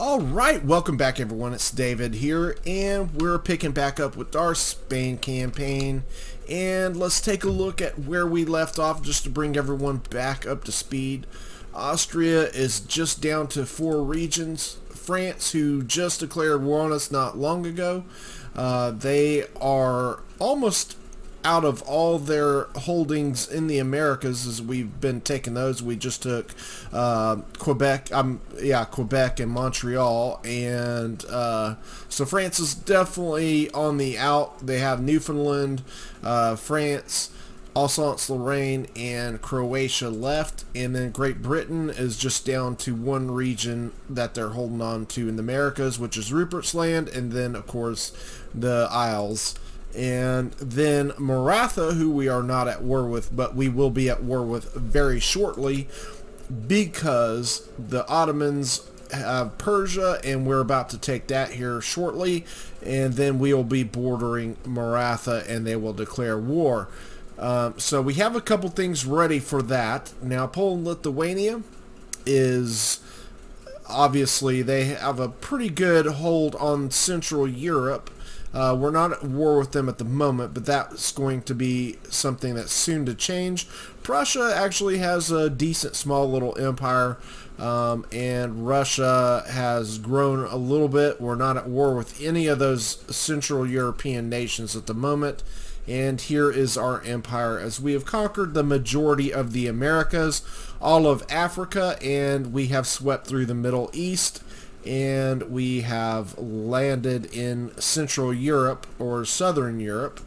All right, welcome back everyone. It's David here, and we're picking back up with our Spain campaign. And let's take a look at where we left off just to bring everyone back up to speed. Austria is just down to 4 regions. France, who just declared war on us not long ago, they are almost out of all their holdings in the Americas, as we've been taking those. We just took Quebec, Quebec and Montreal, and so France is definitely on the out. They have Newfoundland, France, Alsace-Lorraine, and Croatia left, and then Great Britain is just down to 1 region that they're holding on to in the Americas, which is Rupert's Land, and then of course the Isles. And then Maratha, who we are not at war with, but we will be at war with very shortly, because the Ottomans have Persia, and we're about to take that here shortly, and then we will be bordering Maratha, and they will declare war. So we have a couple things ready for that. Now, Poland-Lithuania is obviously, they have a pretty good hold on Central Europe. We're not at war with them at the moment, but that's going to be something that's soon to change. Prussia actually has a decent small little empire, and Russia has grown a little bit. We're not at war with any of those Central European nations at the moment. And here is our empire, as we have conquered the majority of the Americas, all of Africa, and we have swept through the Middle East. And we have landed in Central Europe, or Southern Europe,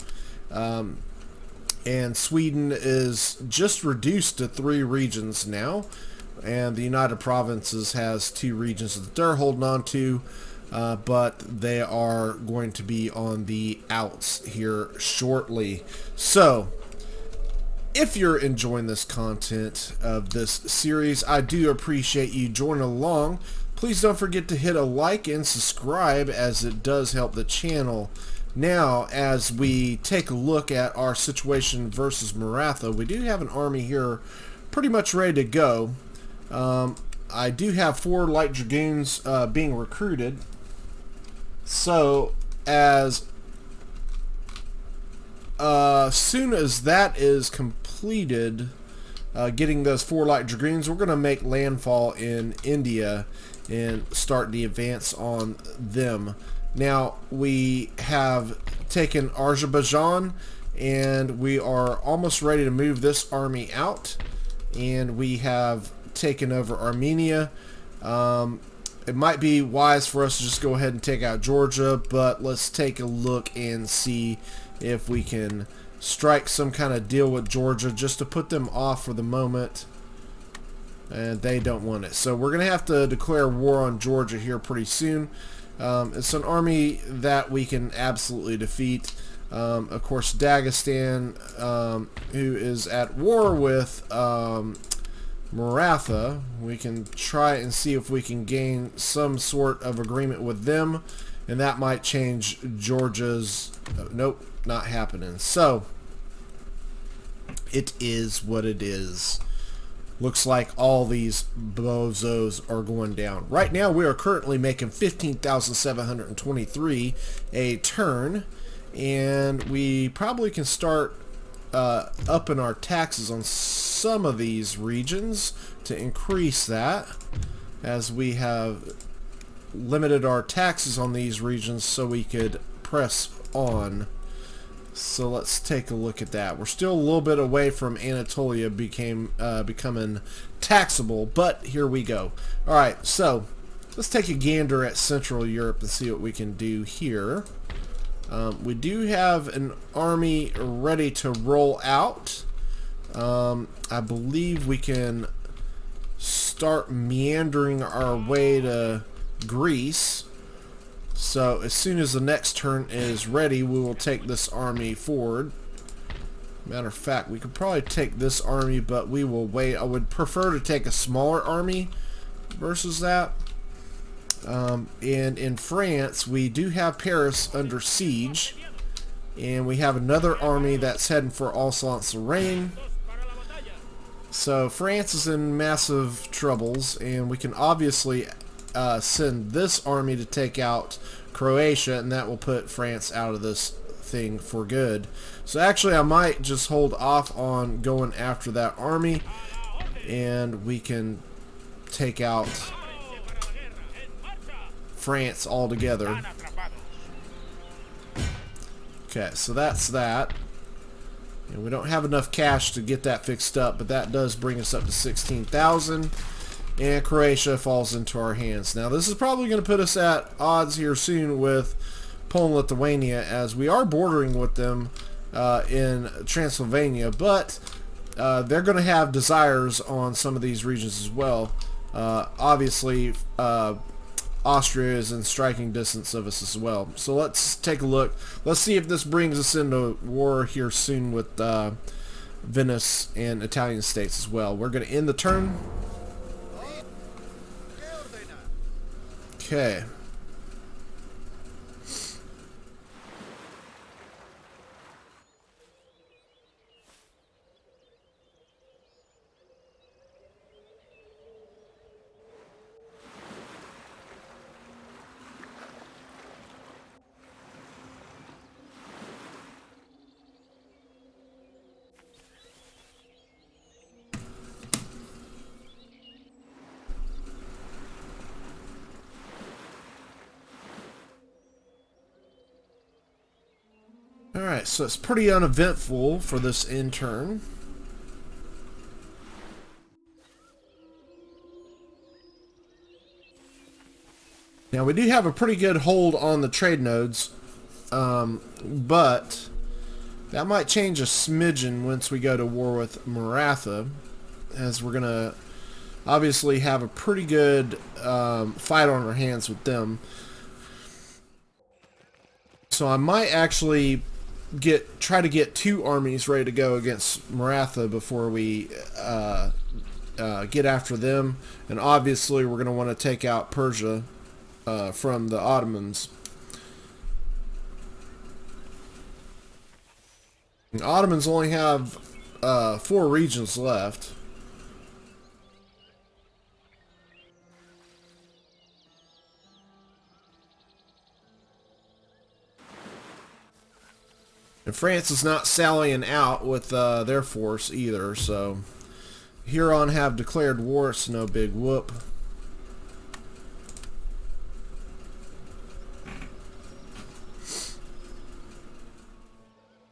and Sweden is just reduced to 3 regions now, and the United Provinces has 2 regions that they're holding on to, but they are going to be on the outs here shortly. So if you're enjoying this content of this series, I do appreciate you joining along. Please don't forget to hit a like and subscribe, as it does help the channel. Now, as we take a look at our situation versus Maratha, we do have an army here pretty much ready to go. I do have 4 light dragoons being recruited. So, as soon as that is completed, getting those 4 light dragoons, we're going to make landfall in India and start the advance on them. Now, we have taken Azerbaijan, and we are almost ready to move this army out, and we have taken over Armenia. It might be wise for us to just go ahead and take out Georgia, but let's take a look and see if we can strike some kind of deal with Georgia just to put them off for the moment. And they don't want it. So we're going to have to declare war on Georgia here pretty soon. It's an army that we can absolutely defeat. Of course, Dagestan, who is at war with Maratha, we can try and see if we can gain some sort of agreement with them, and that might change Georgia's... nope, not happening. So it is what it is. Looks like all these bozos are going down. Right now, we are currently making 15,723 a turn, and we probably can start upping our taxes on some of these regions to increase that, as we have limited our taxes on these regions so we could press on. So let's take a look at that. We're still a little bit away from Anatolia becoming taxable, but here we go. Alright, so let's take a gander at Central Europe and see what we can do here. We do have an army ready to roll out. I believe we can start meandering our way to Greece. So as soon as the next turn is ready, we will take this army forward. Matter of fact, we could probably take this army, but we will wait. I would prefer to take a smaller army versus that. And in France, we do have Paris under siege, and we have another army that's heading for Alsace-Lorraine. So France is in massive troubles, and we can obviously send this army to take out Croatia, and that will put France out of this thing for good. So actually I might just hold off on going after that army, and we can take out France altogether. Okay, so that's that. And we don't have enough cash to get that fixed up, but that does bring us up to 16,000. And Croatia falls into our hands. Now this is probably going to put us at odds here soon with Poland, Lithuania, as we are bordering with them in Transylvania, but they're going to have desires on some of these regions as well. Obviously, Austria is in striking distance of us as well. So let's take a look. Let's see if this brings us into war here soon with Venice and Italian states as well. We're going to end the turn. Okay. Alright, so it's pretty uneventful for this intern. Now we do have a pretty good hold on the trade nodes, but that might change a smidgen once we go to war with Maratha, as we're going to obviously have a pretty good fight on our hands with them. So I might actually try to get 2 armies ready to go against Maratha before we get after them. And obviously we're going to want to take out Persia from the Ottomans. The Ottomans only have 4 regions left. And France is not sallying out with their force either, so Huron have declared war. It's no big whoop.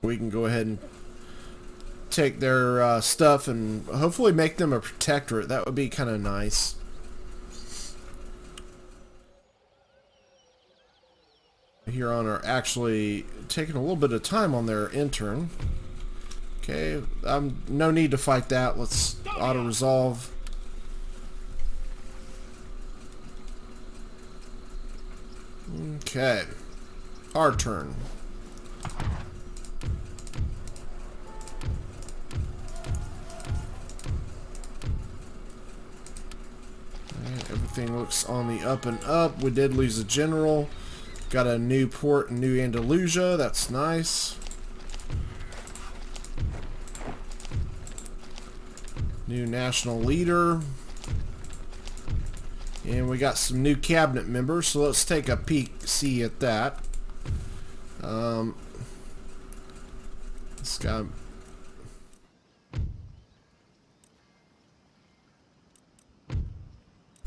We can go ahead and take their stuff and hopefully make them a protectorate. That would be kind of nice. Huron are actually taking a little bit of time on their intern. Okay, no need to fight that. Let's auto-resolve. Okay, our turn. Everything looks on the up and up. We did lose a general. Got a new port in New Andalusia. That's nice. New national leader. And we got some new cabinet members. So let's take a see at that. This guy...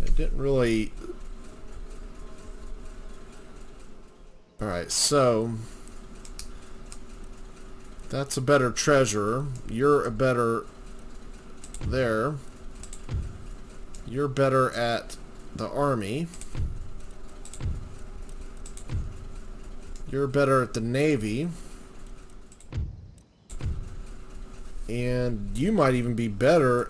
It didn't really... Alright, so that's a better treasurer. You're a better there. You're better at the army. You're better at the navy. And you might even be better,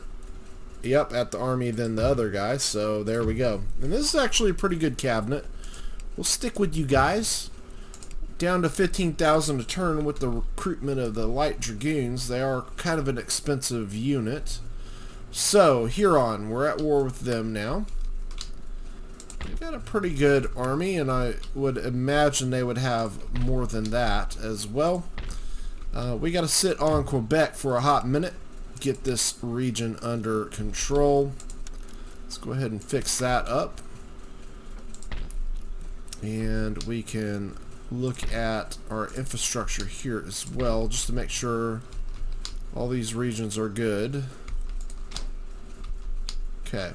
yep, at the army than the other guy. So there we go. And this is actually a pretty good cabinet. We'll stick with you guys. Down to 15,000 a turn with the recruitment of the light dragoons. They are kind of an expensive unit. So, Huron, we're at war with them now. They've got a pretty good army, and I would imagine they would have more than that as well. We got to sit on Quebec for a hot minute. Get this region under control. Let's go ahead and fix that up. And we can look at our infrastructure here as well, just to make sure all these regions are good. Okay.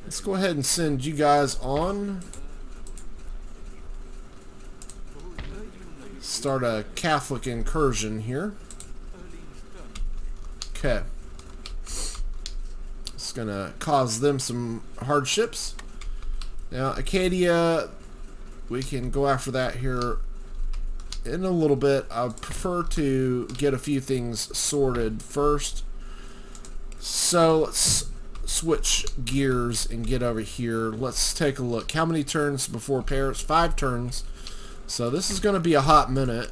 Let's go ahead and send you guys on. Start a Catholic incursion here. Okay. It's gonna cause them some hardships. Now, Acadia, we can go after that here in a little bit. I prefer to get a few things sorted first. So let's switch gears and get over here. Let's take a look. How many turns before Paris? 5 turns. So this is going to be a hot minute.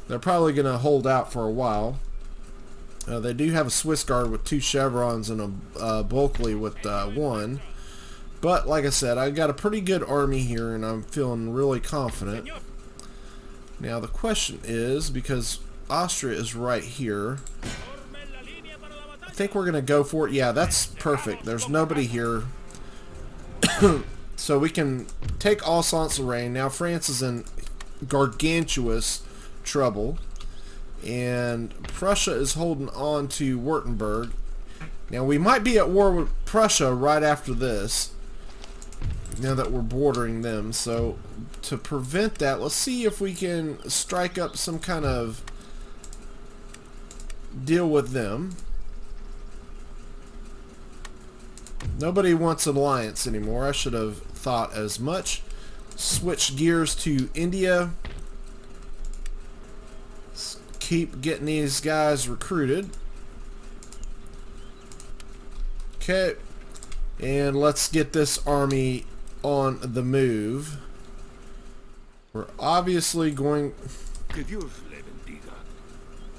They're probably going to hold out for a while. They do have a Swiss Guard with 2 chevrons and a Bulkley with 1. But like I said, I got a pretty good army here, and I'm feeling really confident. Now the question is, because Austria is right here, I think we're going to go for it. Yeah, that's perfect. There's nobody here. So we can take Alsace-Lorraine. Now France is in gargantuous trouble. And Prussia is holding on to Württemberg. Now we might be at war with Prussia right after this, now that we're bordering them. So to prevent that, let's see if we can strike up some kind of deal with them. Nobody wants an alliance anymore. I should have thought as much. Switch gears to India. Let's keep getting these guys recruited. Okay. And let's get this army on the move. We're obviously going...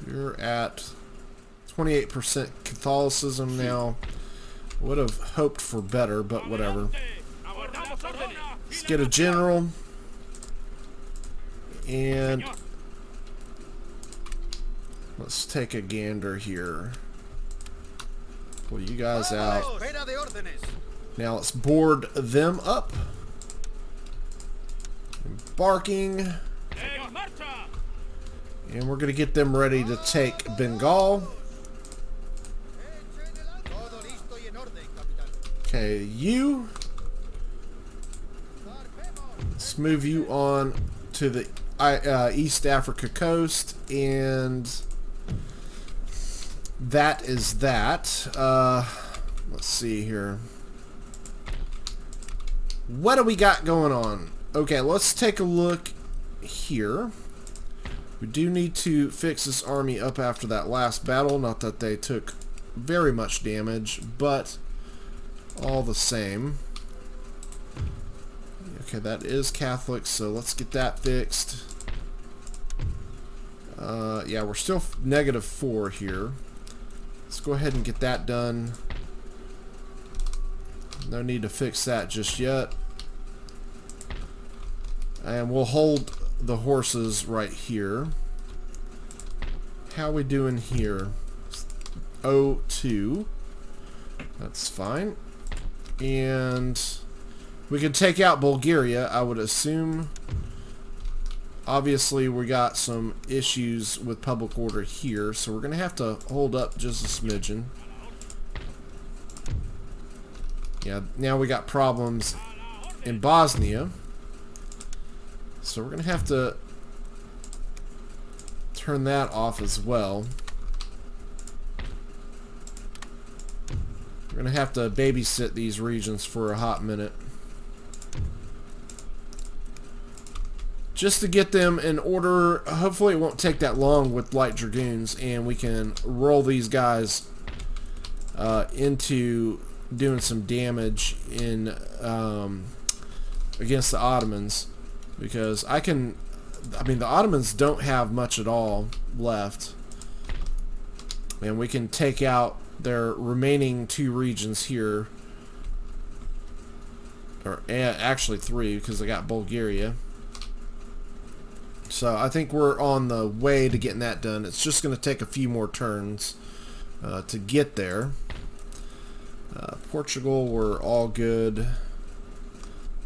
You're at 28% Catholicism now. Would have hoped for better, but whatever. Let's get a general. And let's take a gander here. Pull you guys out. Now let's board them up. Embarking. And we're going to get them ready to take Bengal. Okay, you. Let's move you on to the East Africa coast, and that is that. Let's see here. What do we got going on? Okay, let's take a look here. We do need to fix this army up after that last battle. Not that they took very much damage, but all the same. Okay, that is Catholic, so let's get that fixed. Yeah, we're still -4 here. Let's go ahead and get that done. No need to fix that just yet. And we'll hold the horses right here. How we doing here? 0-2. That's fine. And we can take out Bulgaria, I would assume. Obviously, we got some issues with public order here, so we're going to have to hold up just a smidgen. Yeah, now we got problems in Bosnia. So we're going to have to turn that off as well. We're going to have to babysit these regions for a hot minute, just to get them in order. Hopefully it won't take that long with light dragoons, and we can roll these guys into doing some damage in against the Ottomans, because I mean the Ottomans don't have much at all left, and we can take out their remaining 2 regions here, or actually 3, because they got Bulgaria. So I think we're on the way to getting that done. It's just going to take a few more turns to get there. Portugal, we're all good.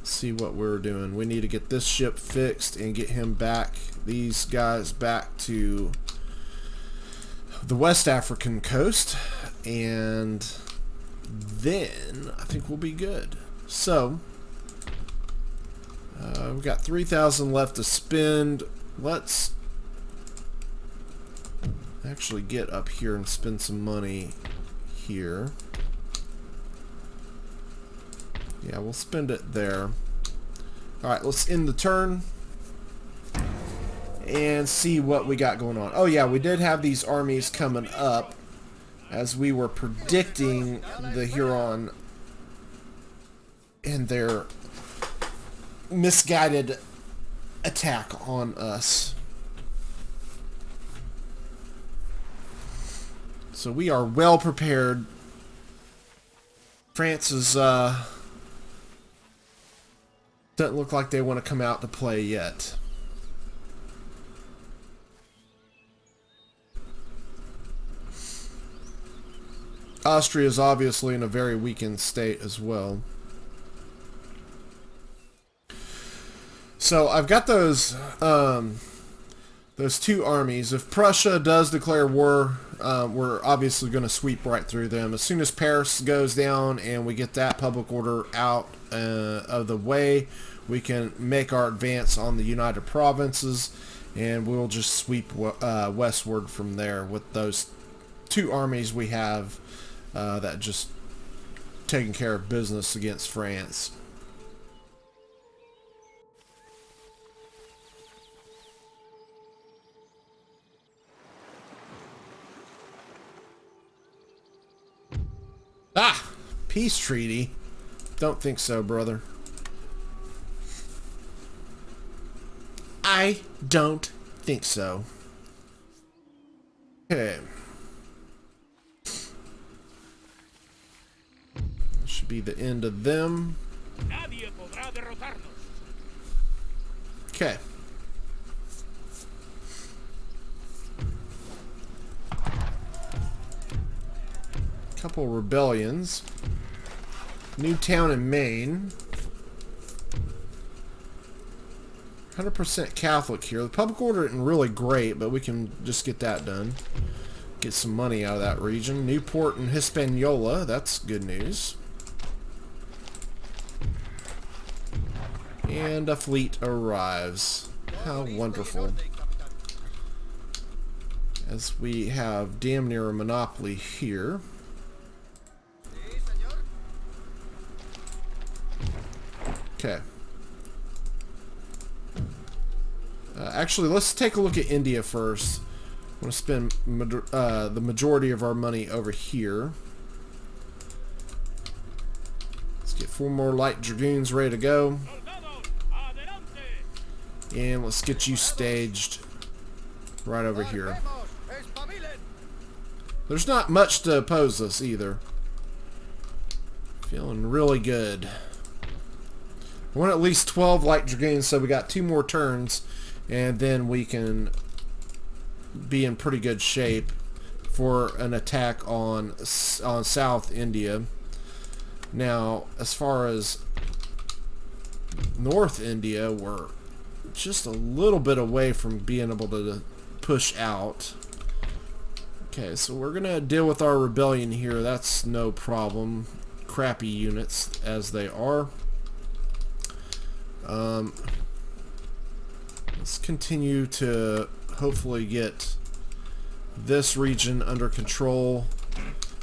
see what we're doing. We need to get this ship fixed and get him back, these guys back to the West African coast, and then I think we'll be good. So we've got 3,000 left to spend. Let's actually get up here and spend some money here. Yeah, we'll spend it there. Alright, let's end the turn and see what we got going on. Oh yeah, we did have these armies coming up as we were predicting the Huron and their misguided attack on us. So we are well prepared. France is doesn't look like they want to come out to play yet. Austria is obviously in a very weakened state as well. So I've got those two armies. If Prussia does declare war, we're obviously going to sweep right through them. As soon as Paris goes down and we get that public order out of the way, we can make our advance on the United Provinces, and we'll just sweep westward from there with those two armies we have that just taking care of business against France. Ah! Peace treaty? Don't think so, brother. I don't think so. Okay. Should be the end of them. Okay. Couple rebellions. New town in Maine. 100% Catholic here. The public order isn't really great, but we can just get that done. Get some money out of that region. Newport and Hispaniola. That's good news. And a fleet arrives. How wonderful. As we have damn near a monopoly here. Okay. Actually, let's take a look at India first. I want to spend the majority of our money over here. Let's get 4 more light dragoons ready to go. And let's get you staged right over here. There's not much to oppose us either. Feeling really good. I want at least 12 light dragoons, so we got 2 more turns, and then we can be in pretty good shape for an attack on South India. Now, as far as North India, we're just a little bit away from being able to push out. Okay, so we're gonna deal with our rebellion here. That's no problem. Crappy units as they are. Let's continue to hopefully get this region under control,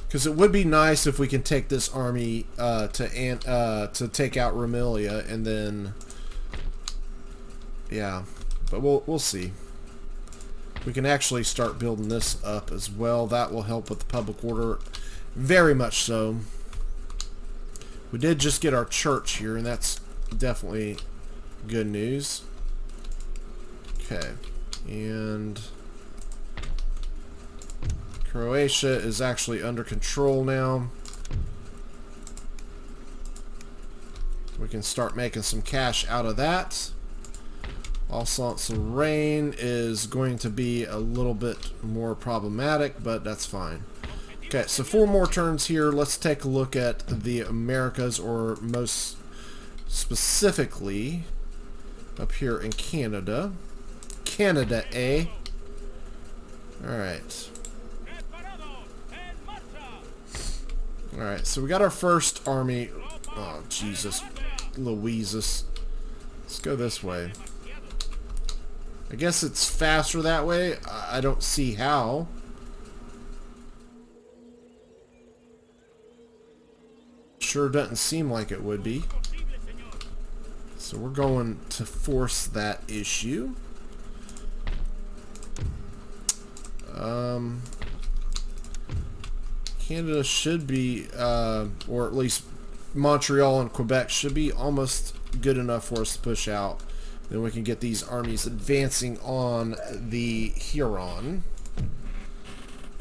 because it would be nice if we can take this army to take out Romelia, and then yeah, but we'll see. We can actually start building this up as well. That will help with the public order very much so. We did just get our church here, and that's definitely good news. Okay, and Croatia is actually under control now. We can start making some cash out of that. Alsace-Lorraine is going to be a little bit more problematic, but that's fine. Okay, so 4 more turns here. Let's take a look at the Americas, or most specifically up here in Canada. Canada, eh? Alright. Alright, so we got our first army. Oh, Jesus. Louises. Let's go this way. I guess it's faster that way. I don't see how. Sure doesn't seem like it would be. So we're going to force that issue. Canada should be, or at least Montreal and Quebec should be almost good enough for us to push out. Then we can get these armies advancing on the Huron.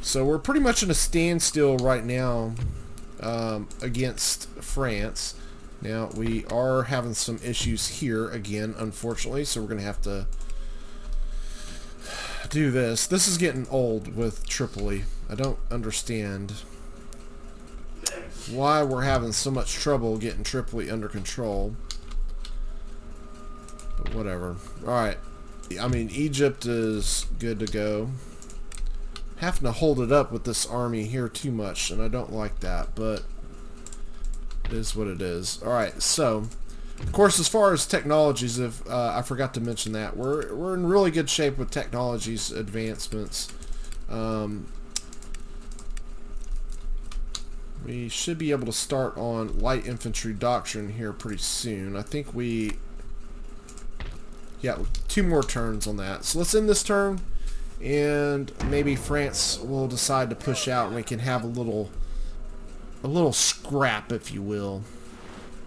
So we're pretty much in a standstill right now against France. Now we are having some issues here again, unfortunately, so we're going to have to do this. This is getting old with Tripoli. I don't understand why we're having so much trouble getting Tripoli under control. But whatever. Alright. I mean, Egypt is good to go. Having to hold it up with this army here too much, and I don't like that, but it is what it is. Alright, so of course, as far as technologies, if I forgot to mention that, we're in really good shape with technologies advancements. We should be able to start on light infantry doctrine here pretty soon. I think yeah, 2 more turns on that. So let's end this turn, and maybe France will decide to push out, and we can have a little scrap, if you will.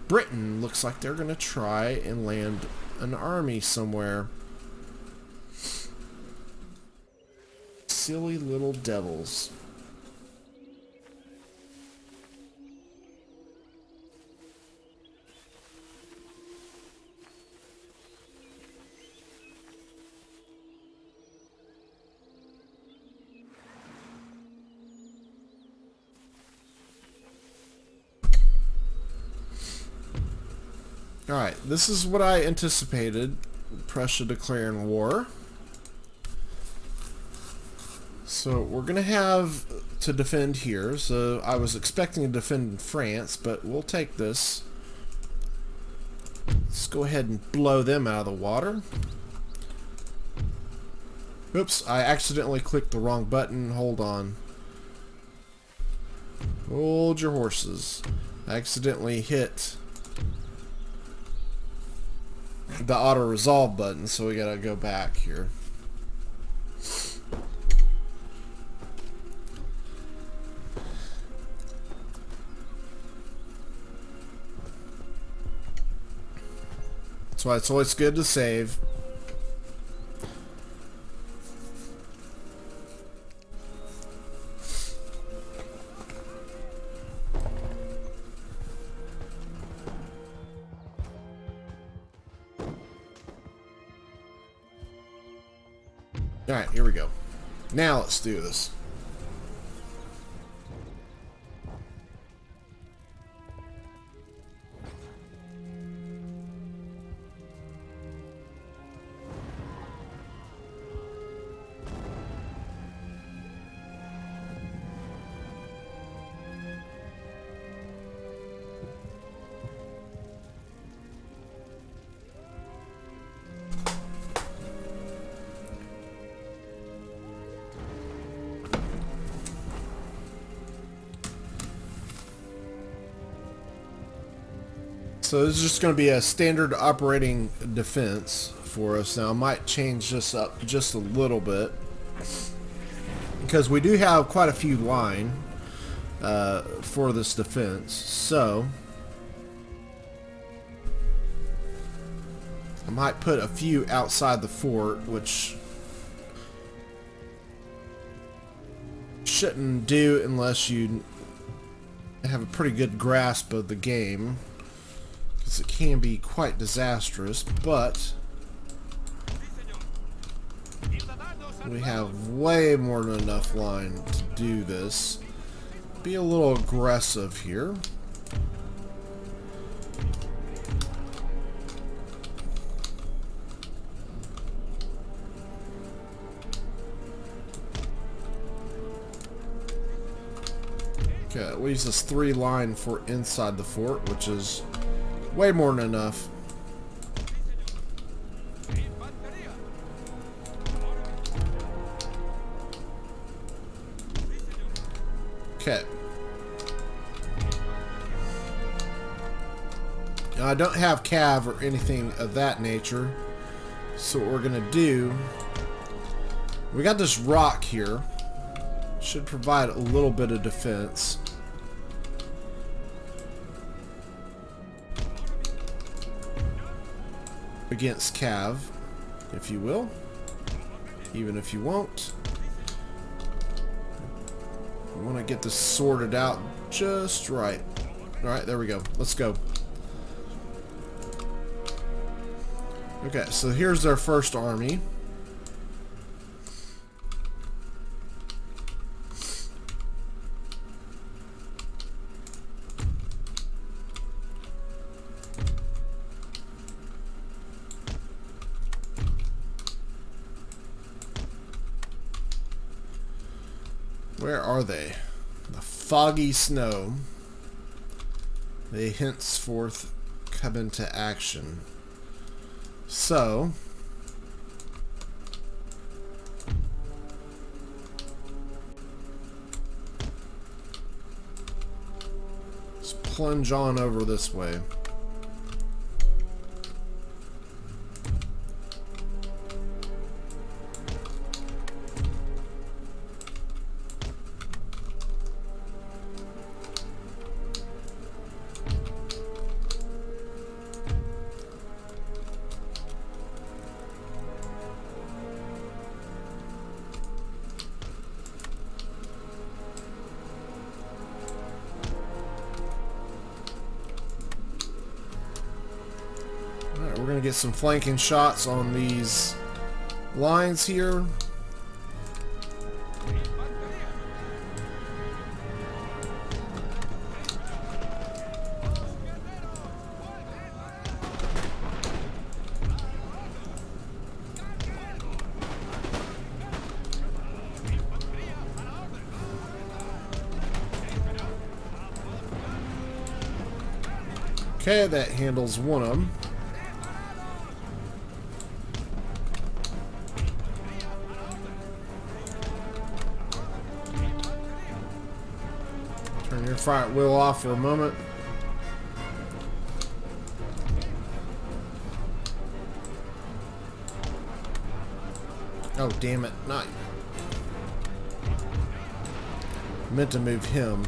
Britain looks like they're going to try and land an army somewhere. Silly little devils. Alright, this is what I anticipated. Prussia declaring war. So we're going to have to defend here. So I was expecting to defend in France, but we'll take this. Let's go ahead and blow them out of the water. Oops, I accidentally clicked the wrong button. Hold on. Hold your horses. I accidentally hit the auto resolve button, so we gotta go back here. That's why it's always good to save. Alright, here we go. Now let's do this. So this is just going to be a standard operating defense for us. Now I might change this up just a little bit because we do have quite a few line for this defense. So I might put a few outside the fort, which shouldn't do unless you have a pretty good grasp of the game. It can be quite disastrous, but we have way more than enough line to do this. Be a little aggressive here. Okay, that leaves us 3 line for inside the fort, which is way more than enough. Okay. Now, I don't have cav or anything of that nature, so what we're gonna do, we got this rock here, should provide a little bit of defense. Against cav, if you will, even if you won't. I want to get this sorted out just right. Alright, there we go. Let's go. Okay, so here's our first army. Where are they? The foggy snow. They henceforth come into action. So, let's plunge on over this way. Alright, we're going to get some flanking shots on these lines here. Okay, that handles one of them. Turn your fire wheel off for a moment. Oh, damn it. Not. Meant to move him.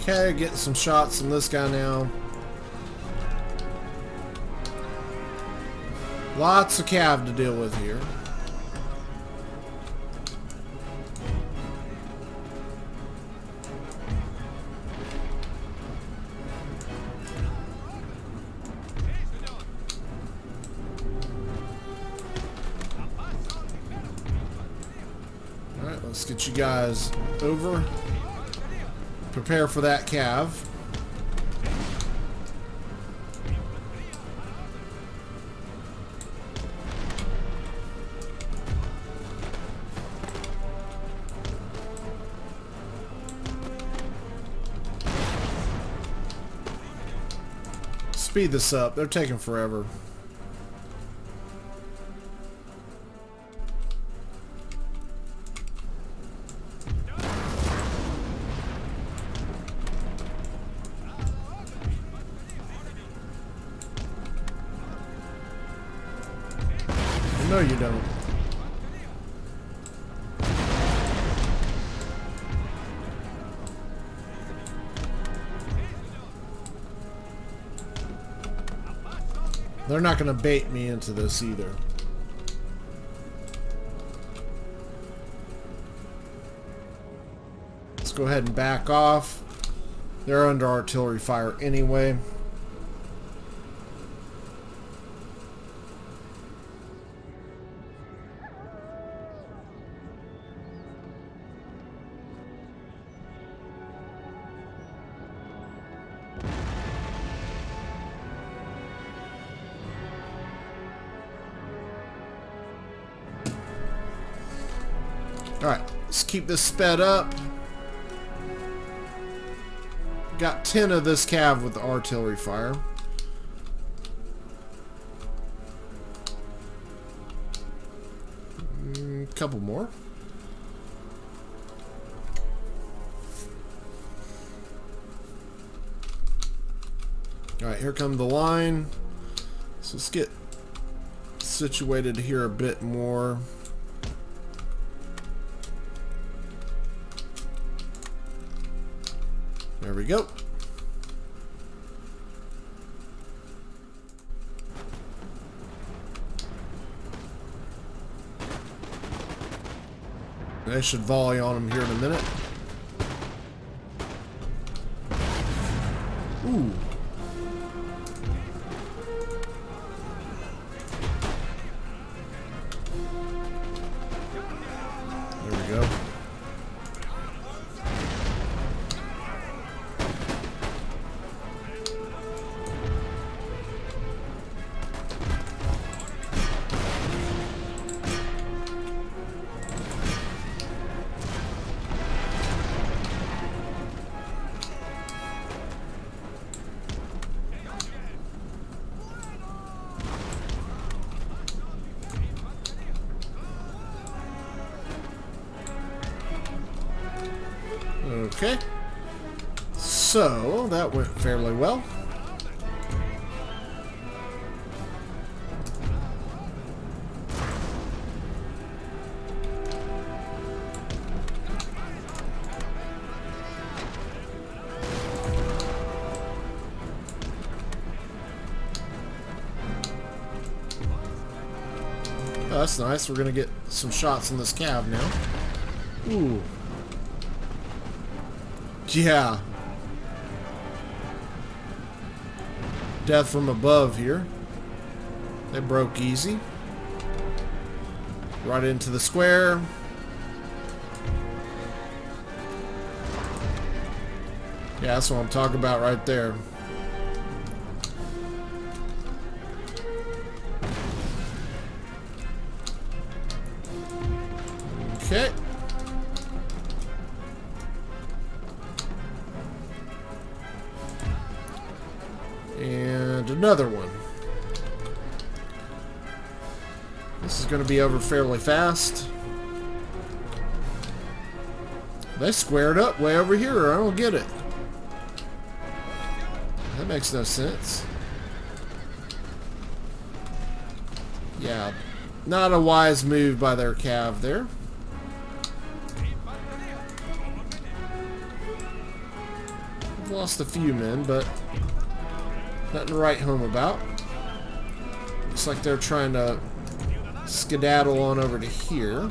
Okay, getting some shots on this guy now. Lots of cav to deal with here. Alright, let's get you guys over. Prepare for that cav. Speed this up. They're taking forever. No, you don't. They're not going to bait me into this either. Let's go ahead and back off. They're under artillery fire anyway. Alright, let's keep this sped up. Got 10 of this cav with the artillery fire. Couple more. Alright, here come the line. So let's get situated here a bit more. There we go. I should volley on him here in a minute. Ooh. There we go. Okay, so that went fairly well. Oh, that's nice. We're gonna get some shots on this cav now. Ooh. Yeah. Death from above here. They broke easy. Right into the square. Yeah, that's what I'm talking about right there. Okay. And another one. This is going to be over fairly fast. They squared up way over here. I don't get it. That makes no sense. Yeah, not a wise move by their cav there. I've lost a few men, but nothing to write home about. Looks like they're trying to skedaddle on over to here.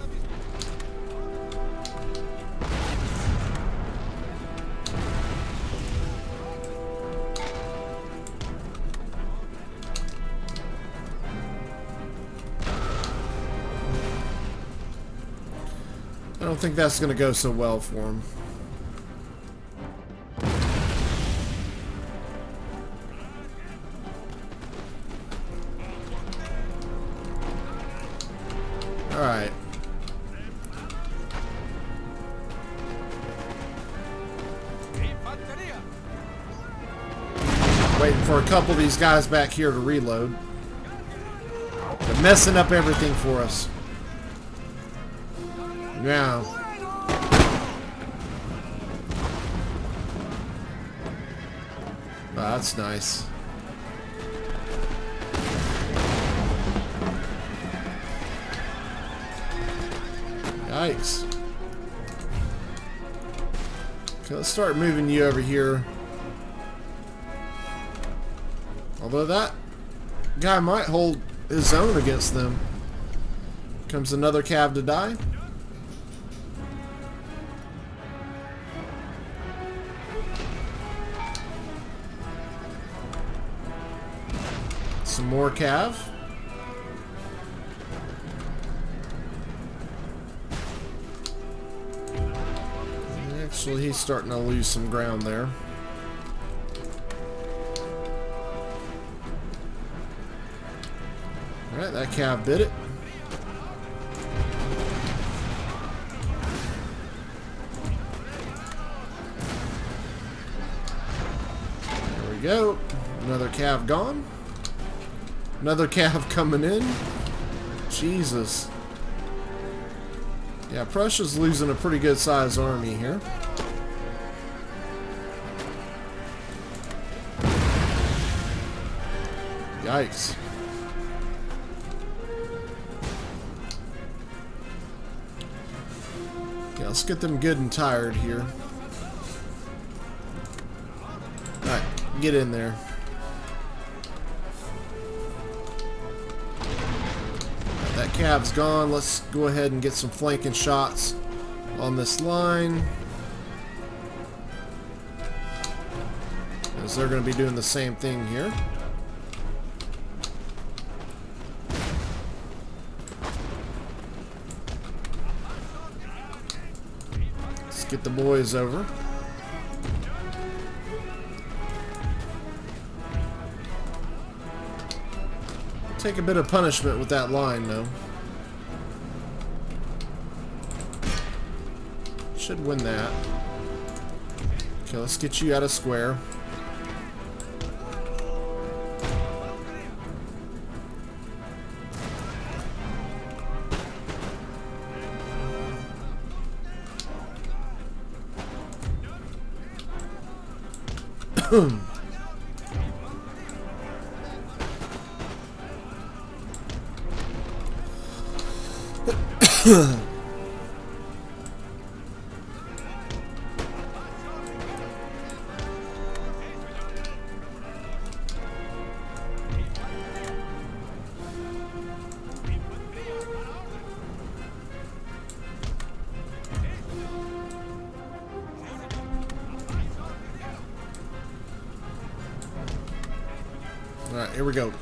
I don't think that's going to go so well for them. Alright. Waiting for a couple of these guys back here to reload. They're messing up everything for us. Yeah. Oh, that's nice. Yikes. Okay, let's start moving you over here. Although that guy might hold his own against them. Comes another cav to die. Some more cav. Actually, he's starting to lose some ground there. Alright, that cav bit it. we go. Another cav gone. Another cav coming in. Jesus. Yeah, Prussia's losing a pretty good sized army here. Yikes. Yeah, let's get them good and tired here. Alright, get in there. That cav's gone. Let's go ahead and get some flanking shots on this line, as they're going to be doing the same thing here. Let's get the boys over. Take a bit of punishment with that line, though. Should win that. Okay, let's get you out of square. Alright, here we go.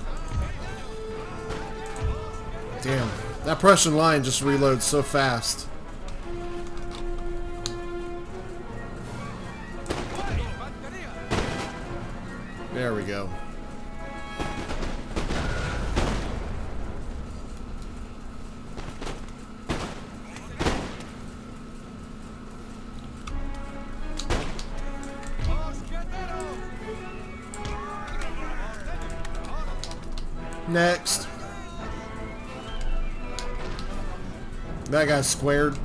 Damn, that Prussian line just reloads so fast. There we go. Next. That guy's squared.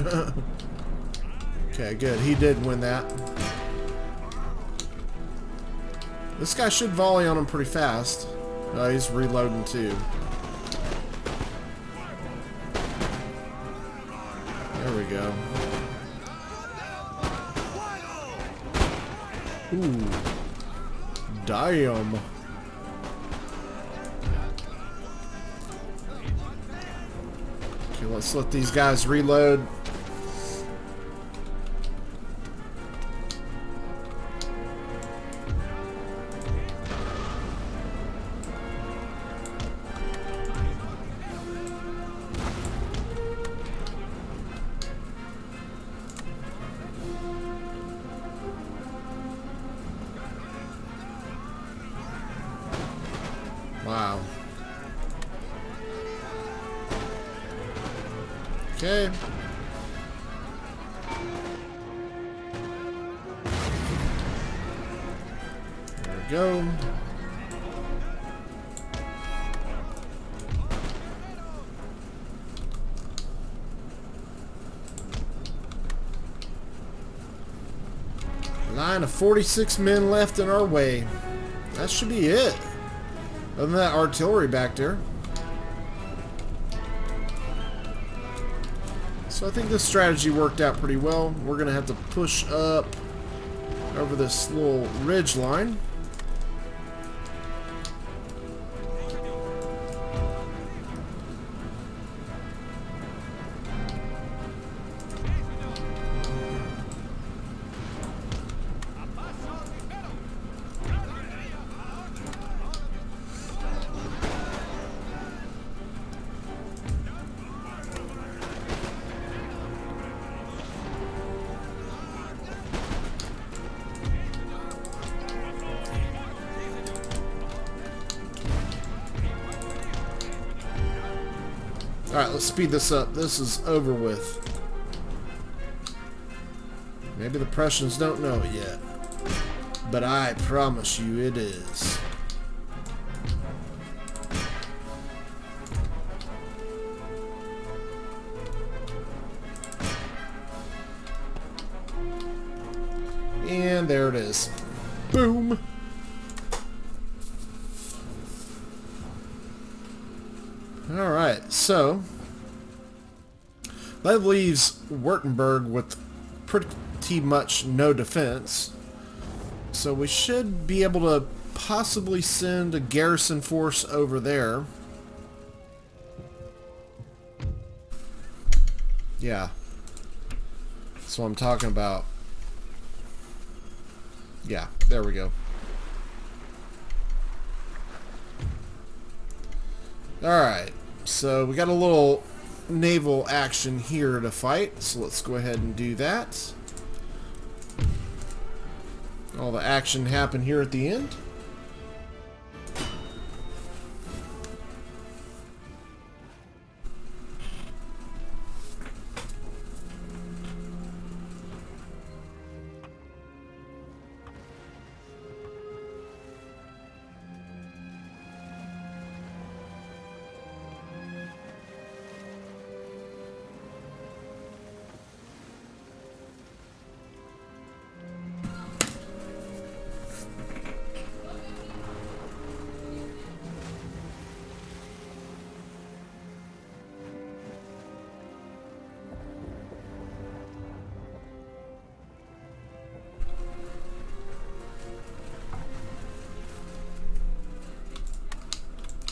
Okay, good. He did win that. This guy should volley on him pretty fast. Oh, he's reloading too. There we go. Ooh. Damn. Okay, let's let these guys reload. Wow. Okay. There we go. Line of 46 men left in our way. That should be it. Other than that artillery back there. So I think this strategy worked out pretty well. We're going to have to push up over this little ridge line. Alright, let's speed this up. This is over with. Maybe the Prussians don't know it yet. but I promise you it is. And there it is. Boom! Alright, so that leaves Württemberg with pretty much no defense. So we should be able to possibly send a garrison force over there. Yeah. That's what I'm talking about. Yeah, there we go. Alright, so we got a little naval action here to fight, so let's go ahead and do that. All the action happened here at the end.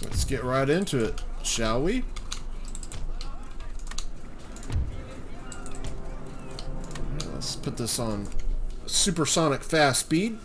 Let's get right into it, shall we? Let's put this on supersonic fast speed.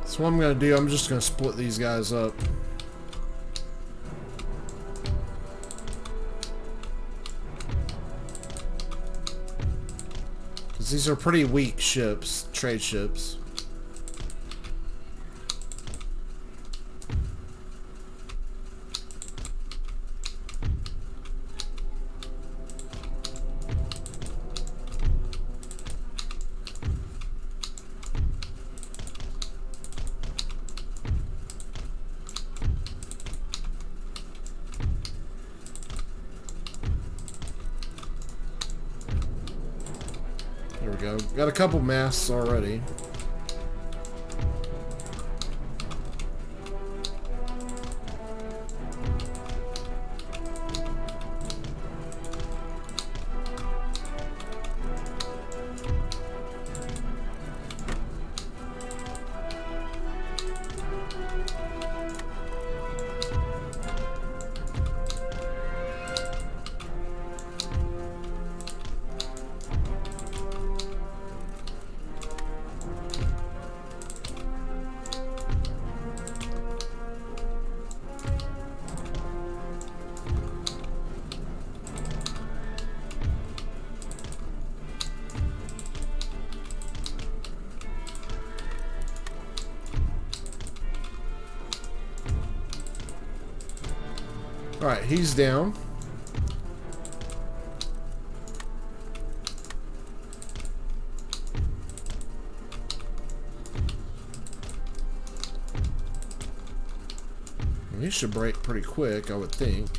So what I'm going to do, I'm just going to split these guys up. Because these are pretty weak ships, trade ships. There we go. Got a couple masts already. Alright, he's down. These should break pretty quick, I would think.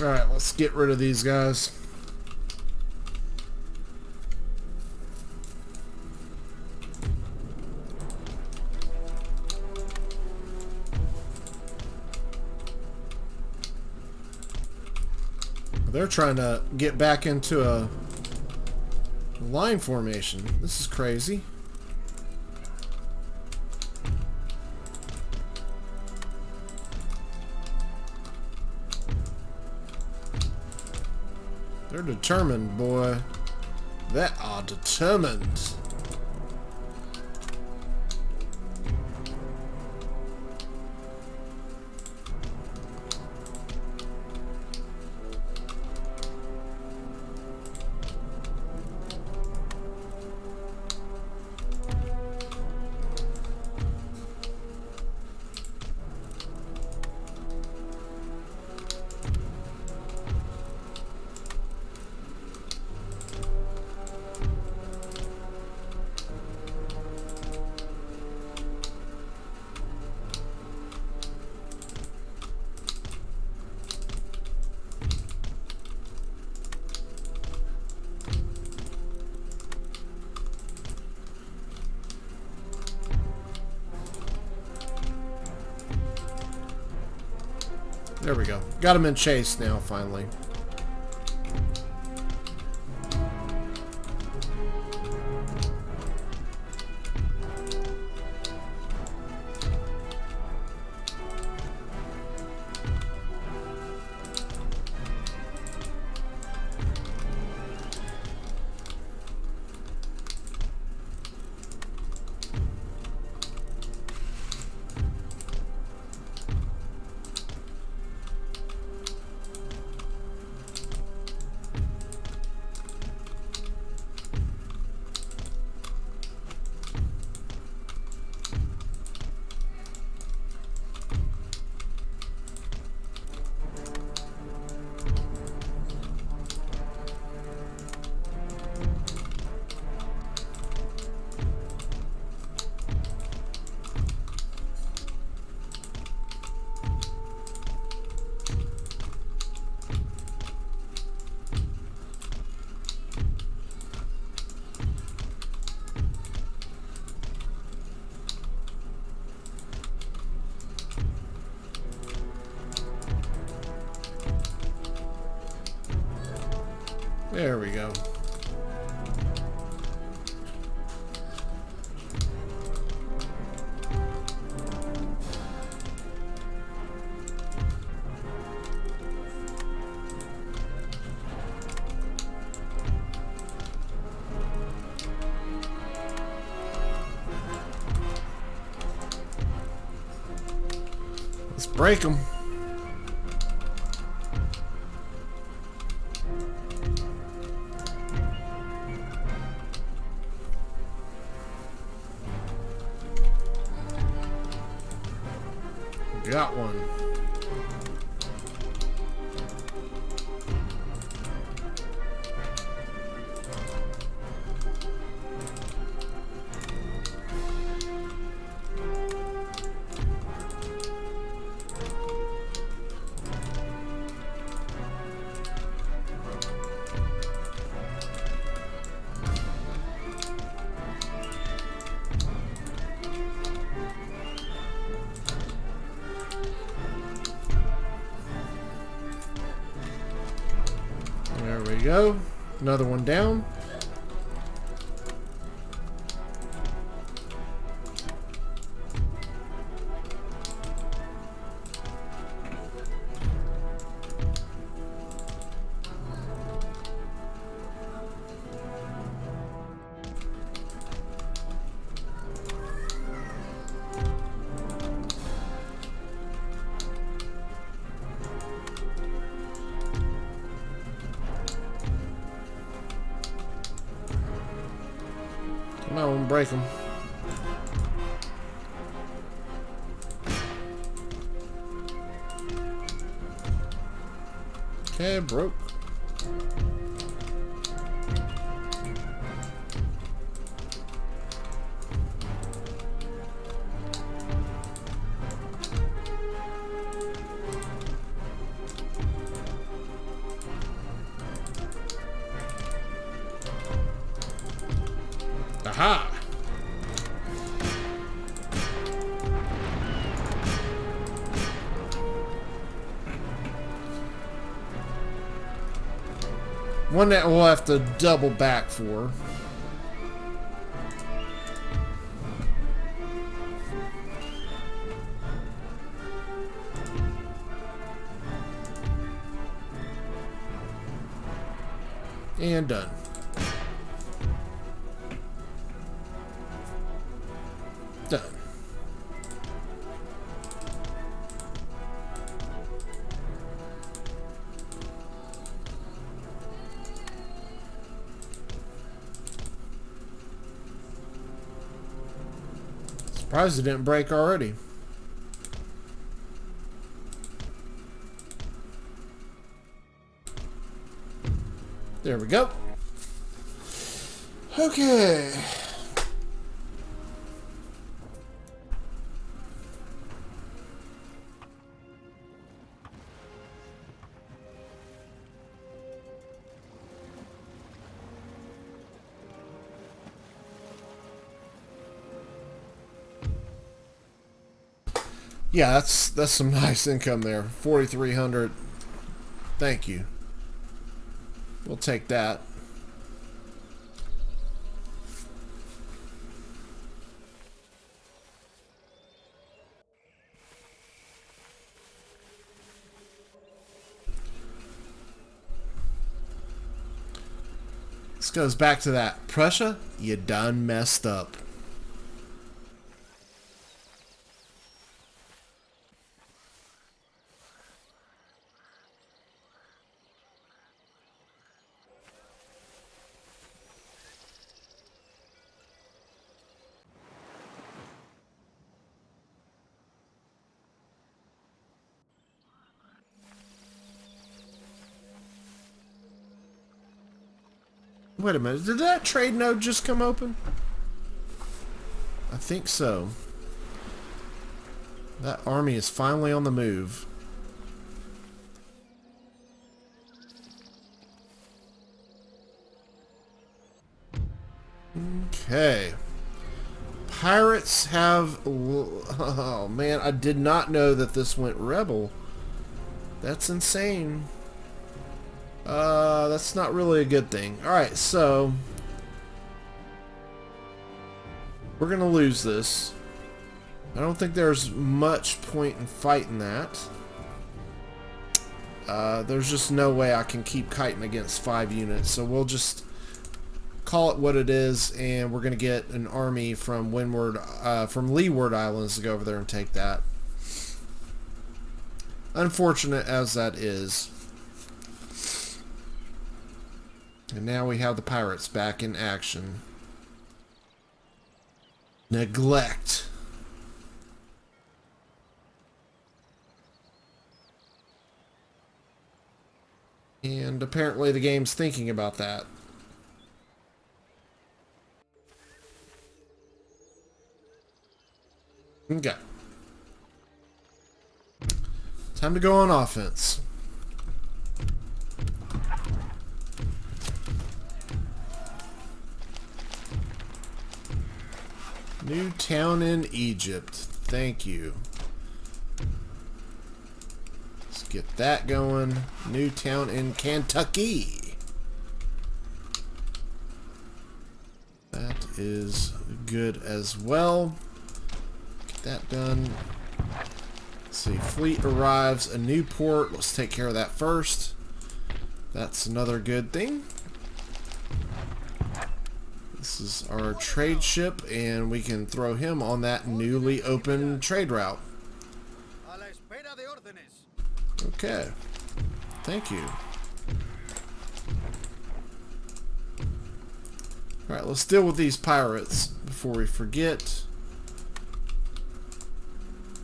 Alright, let's get rid of these guys. They're trying to get back into a line formation. This is crazy. They're determined, boy. They are determined. There we go. Got him in chase now, finally. There we go. Let's break them. Got one. There we go. Another one down. Don't break them. Okay, broke. Aha! One that we'll have to double back for. And done. Done. Surprised it didn't break already. There we go. Okay. Yeah, that's some nice income there. 4,300. Thank you. We'll take that. This goes back to that. Prussia, you done messed up. Wait a minute, did that trade node just come open? I think so. That army is finally on the move. Okay. Pirates have... Oh man, I did not know that this went rebel. That's insane. That's not really a good thing. Alright, so we're gonna lose this. I don't think there's much point in fighting that. There's just no way I can keep kiting against 5 units, so we'll just call it what it is, and we're gonna get an army from from Leeward Islands to go over there and take that. Unfortunate as that is. And now we have the pirates back in action. Neglect. And apparently the game's thinking about that. Okay. Time to go on offense. New town in Egypt. Thank you. Let's get that going. New town in Kentucky. That is good as well. Get that done. Let's see. Fleet arrives. A new port. Let's take care of that first. That's another good thing. This is our trade ship, and we can throw him on that newly opened trade route. Okay. Thank you. Alright, let's deal with these pirates before we forget.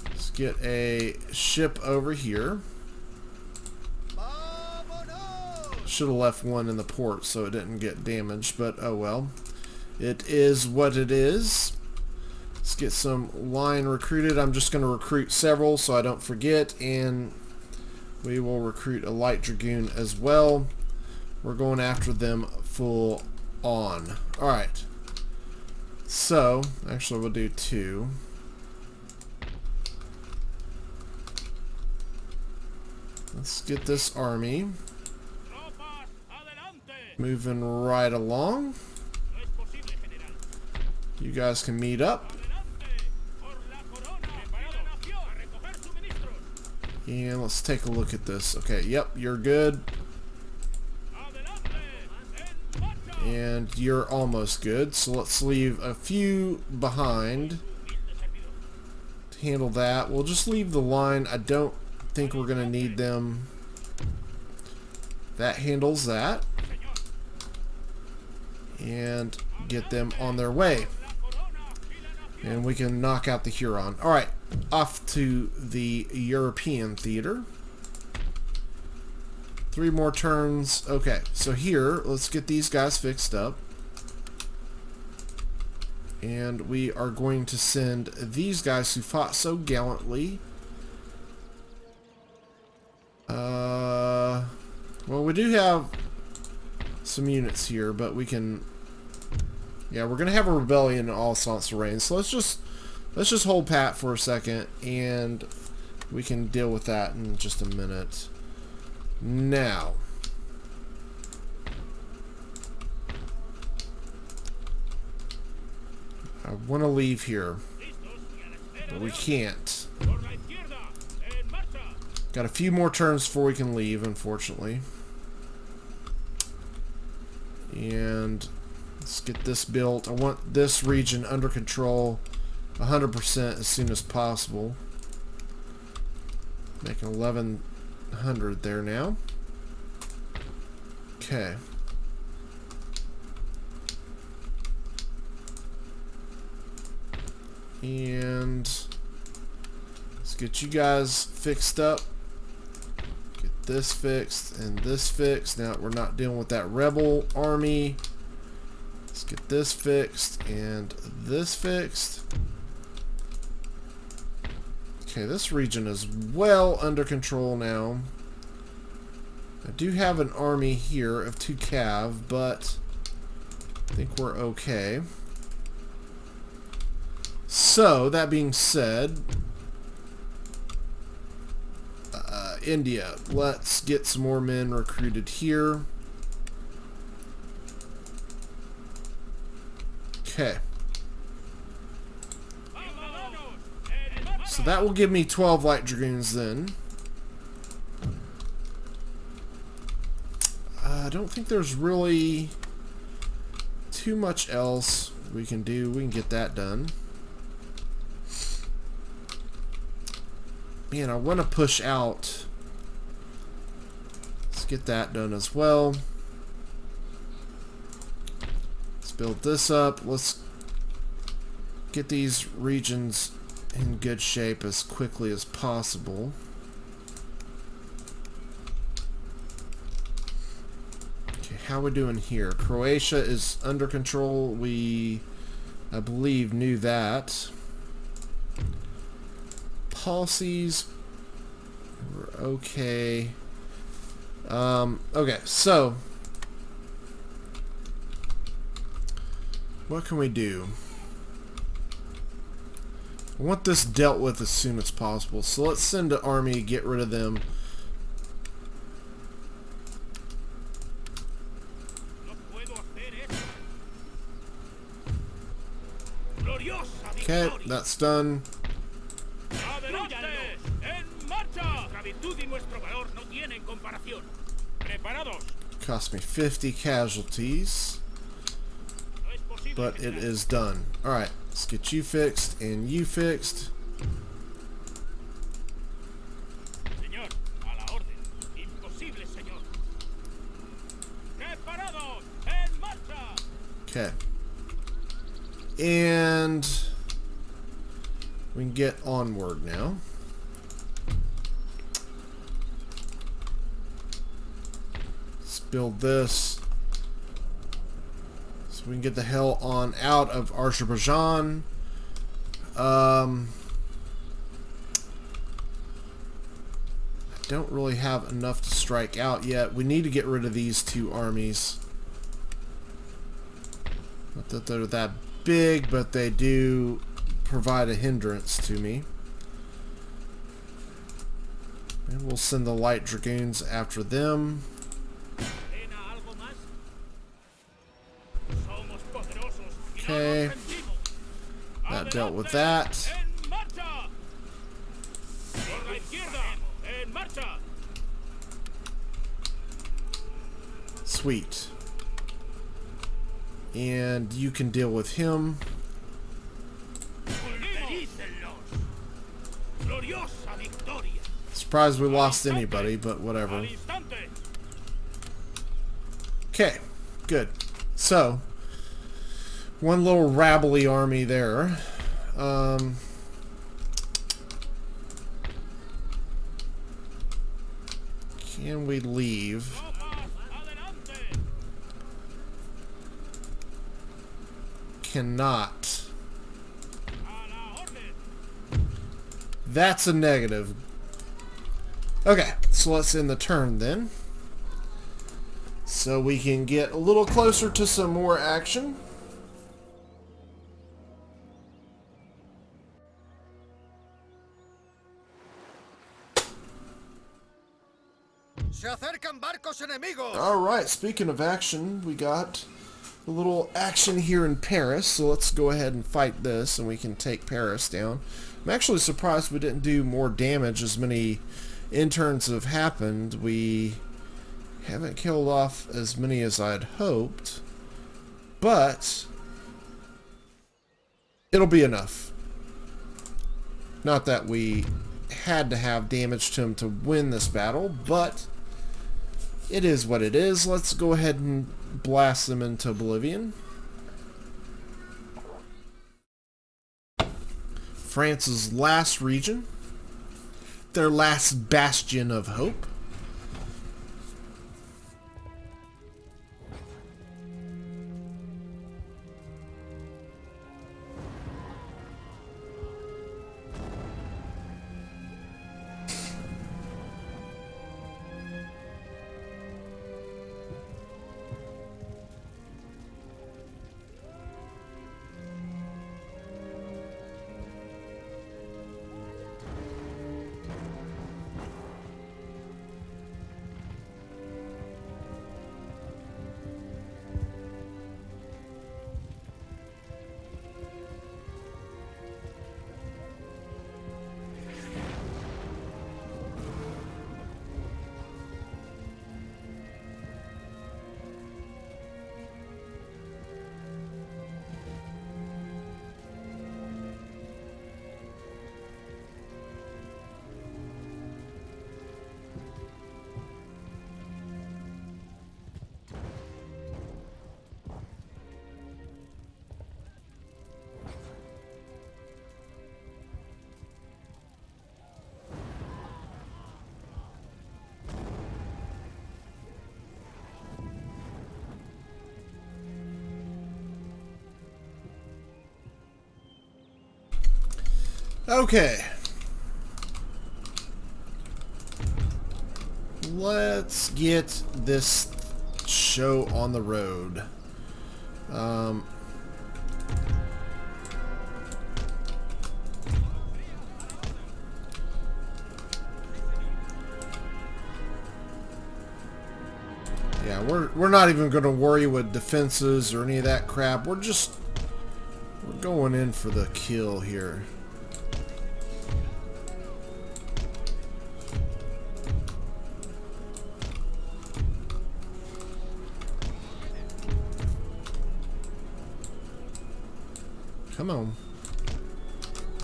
Let's get a ship over here. Should have left one in the port so it didn't get damaged, but oh well. It is what it is. Let's get some line recruited. I'm just going to recruit several so I don't forget, and we will recruit a light dragoon as well. We're going after them full on. Alright. So, actually we'll do 2. Let's get this army moving right along. You guys can meet up. And let's take a look at this. Okay, yep, you're good. And you're almost good. So let's leave a few behind to handle that. We'll just leave the line. I don't think we're going to need them. That handles that. And get them on their way. And we can knock out the Huron. Alright, off to the European theater. 3 more turns. Okay, so here, let's get these guys fixed up. And we are going to send these guys who fought so gallantly. Well, we do have some units here, but we can... Yeah, we're gonna have a rebellion in Alsace-Lorraine, so let's just hold pat for a second, and we can deal with that in just a minute. Now, I want to leave here, but we can't. Got a few more turns before we can leave, unfortunately. And let's get this built. I want this region under control 100% as soon as possible. Making 1100 there now. Okay. And let's get you guys fixed up. Get this fixed and this fixed. Now we're not dealing with that rebel army. Let's get this fixed and this fixed. Okay, this region is well under control now. I do have an army here of 2 cav, but I think we're okay. So, that being said, India, let's get some more men recruited here. Okay. So that will give me 12 light dragoons then. I don't think there's really too much else we can do. We can get that done. Man, I want to push out. Let's get that done as well. Let's build this up. Let's get these regions in good shape as quickly as possible. Okay, how are we doing here? Croatia is under control. We, I believe, knew that. Policies were okay. Okay, so what can we do? I want this dealt with as soon as possible, so let's send an army to get rid of them. Okay, that's done. Cost me 50 casualties, but it is done. Alright, let's get you fixed and you fixed. Okay. And we can get onward now. Let's build this so we can get the hell on out of Azerbaijan. I don't really have enough to strike out yet. We need to get rid of these two armies. Not that they're that big, but they do provide a hindrance to me. And we'll send the light dragoons after them. Okay. That dealt with that. Sweet. And you can deal with him. Surprised we lost anybody, but whatever. Okay, good. So, one little rabbly army there. Can we leave? Cannot. That's a negative. Okay, so let's end the turn then. So we can get a little closer to some more action. Alright, speaking of action, we got a little action here in Paris, so let's go ahead and fight this and we can take Paris down. I'm actually surprised we didn't do more damage. As many interns have happened. We haven't killed off as many as I'd hoped, but it'll be enough. Not that we had to have damage to him to win this battle, but it is what it is. Let's go ahead and blast them into oblivion. France's last region. Their last bastion of hope. Okay. Let's get this show on the road. Yeah, we're not even going to worry with defenses or any of that crap. We're going in for the kill here. Come on.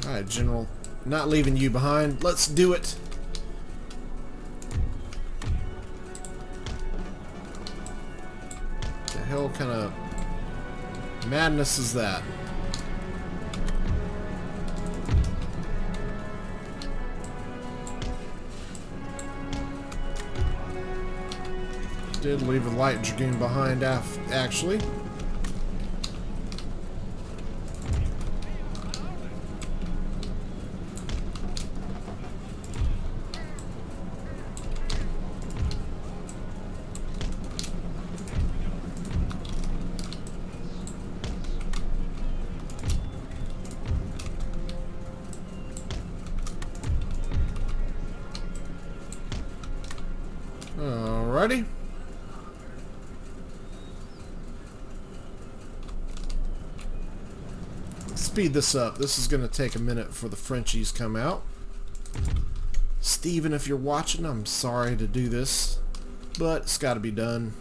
Alright, General. Not leaving you behind. Let's do it. The hell kind of madness is that? Did leave a light dragoon behind, actually. Alrighty. Speed this up. This is going to take a minute for the Frenchies come out. Steven, if you're watching, I'm sorry to do this, but it's got to be done.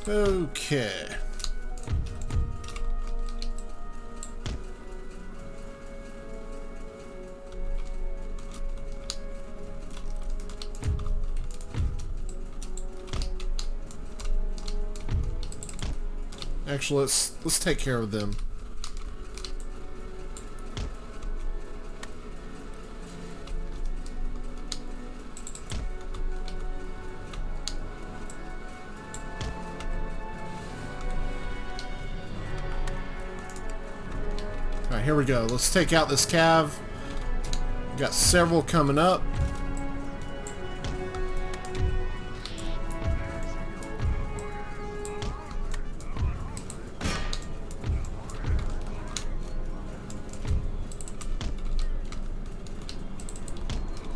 Okay. Actually, let's take care of them. Alright, here we go. Let's take out this cav. We've got several coming up.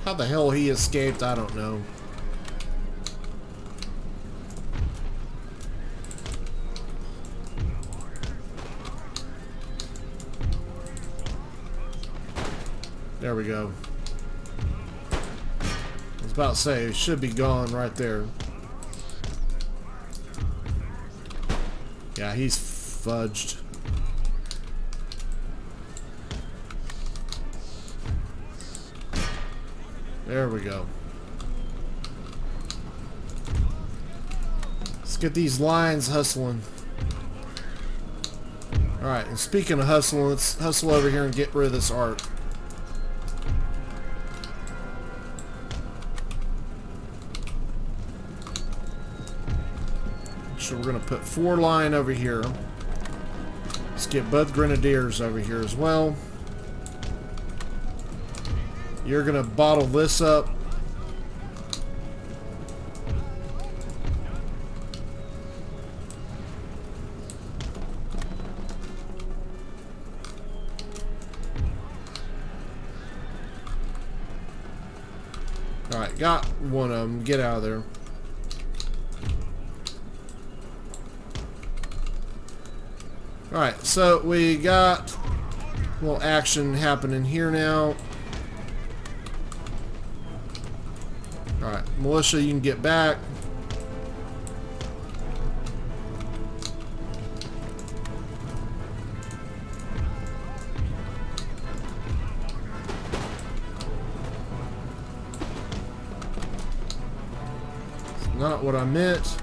How the hell he escaped, I don't know. There we go. I was about to say, it should be gone right there. Yeah, he's fudged. There we go. Let's get these lines hustling. Alright, and speaking of hustling, let's hustle over here and get rid of this art. So we're going to put 4 line over here. Let's get both grenadiers over here as well. You're going to bottle this up. Alright, got one of them. Get out of there. Alright, so we got a little action happening here now. Alright, militia, you can get back. It's not what I meant.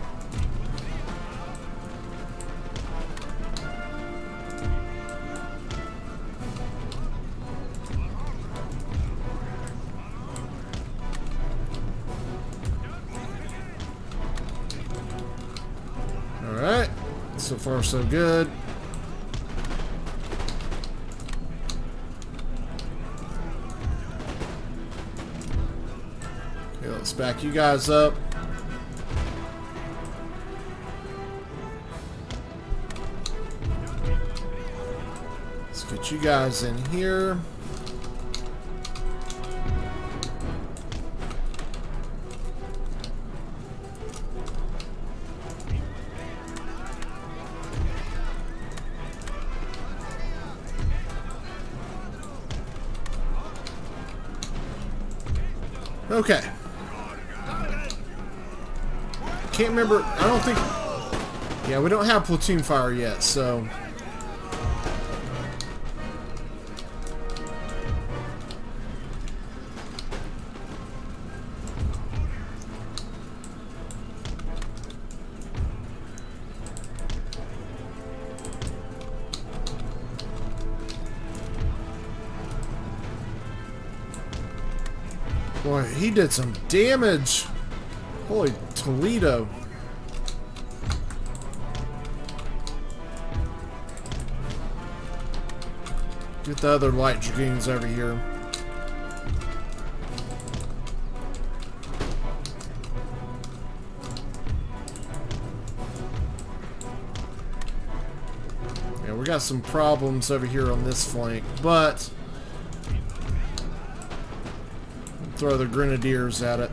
Alright, so far so good. Okay, let's back you guys up. Let's get you guys in here. Okay. Can't remember. I don't think. Yeah, we don't have platoon fire yet, so. Boy, he did some damage. Holy Toledo. Get the other light dragoons over here. Yeah, we got some problems over here on this flank, but throw the grenadiers at it.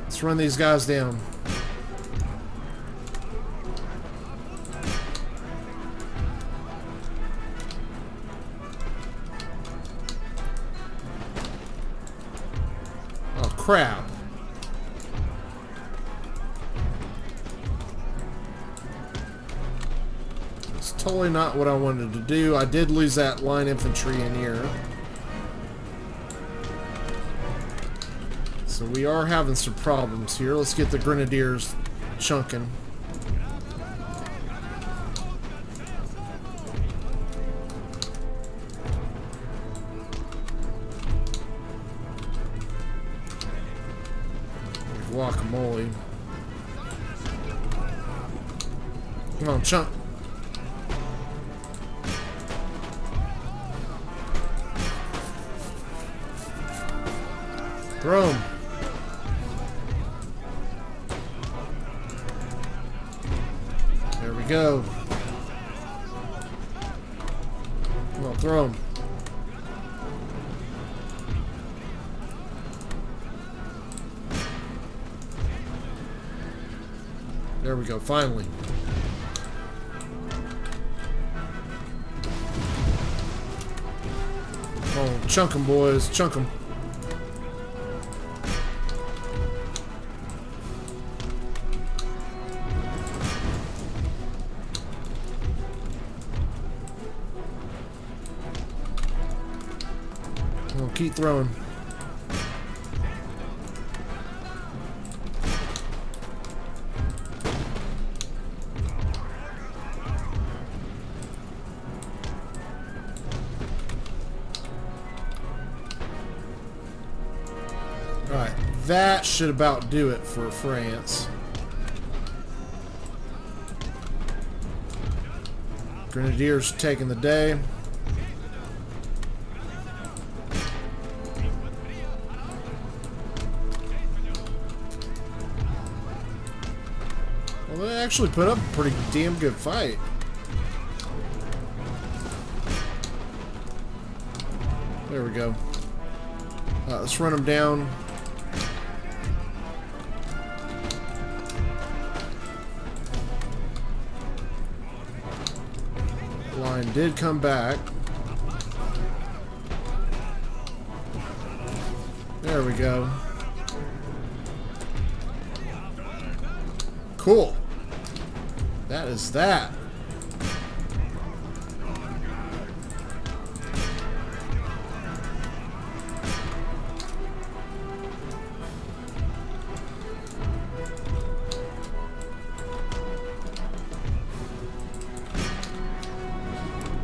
Let's run these guys down. Oh, crap. It's totally not what I wanted to do. I did lose that line infantry in here. So we are having some problems here. Let's get the grenadiers chunking. Guacamole. Come on, chunk. Throw him. There we go. Come on, throw him. There we go, finally. Come on, chunk them, boys, chunk them. We'll keep throwing. Alright, that should about do it for France. Grenadiers taking the day. Well, they actually put up a pretty damn good fight. There we go. Let's run them down. Line did come back. There we go. Cool. That is that.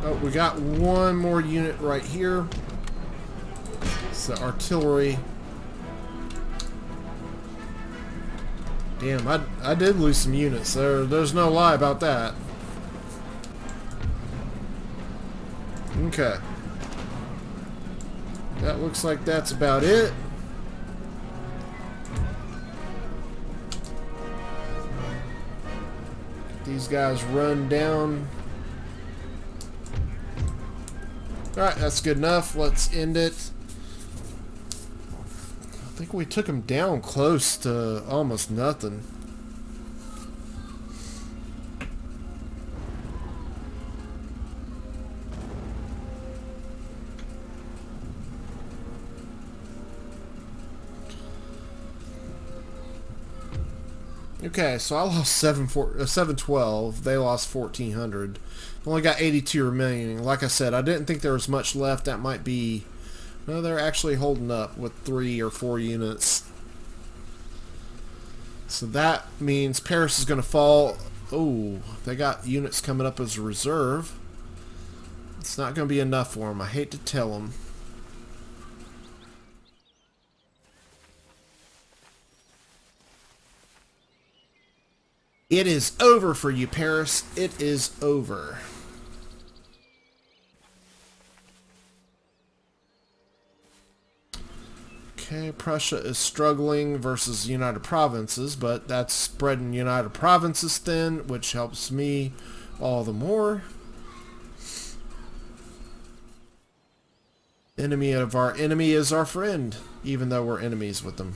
Oh, we got one more unit right here. It's the artillery. Damn, I did lose some units. There's no lie about that. Okay. That looks like that's about it. These guys run down. Alright, that's good enough. Let's end it. I think we took them down close to almost nothing. Okay, so I lost 712. They lost 1,400. Only got 82 remaining. Like I said, I didn't think there was much left. That might be No, they're actually holding up with 3 or 4 units. So that means Paris is going to fall. Oh, they got units coming up as a reserve. It's not going to be enough for them. I hate to tell them. It is over for you, Paris. It is over. Okay, Prussia is struggling versus United Provinces, but that's spreading United Provinces thin, which helps me all the more. Enemy of our enemy is our friend, even though we're enemies with them.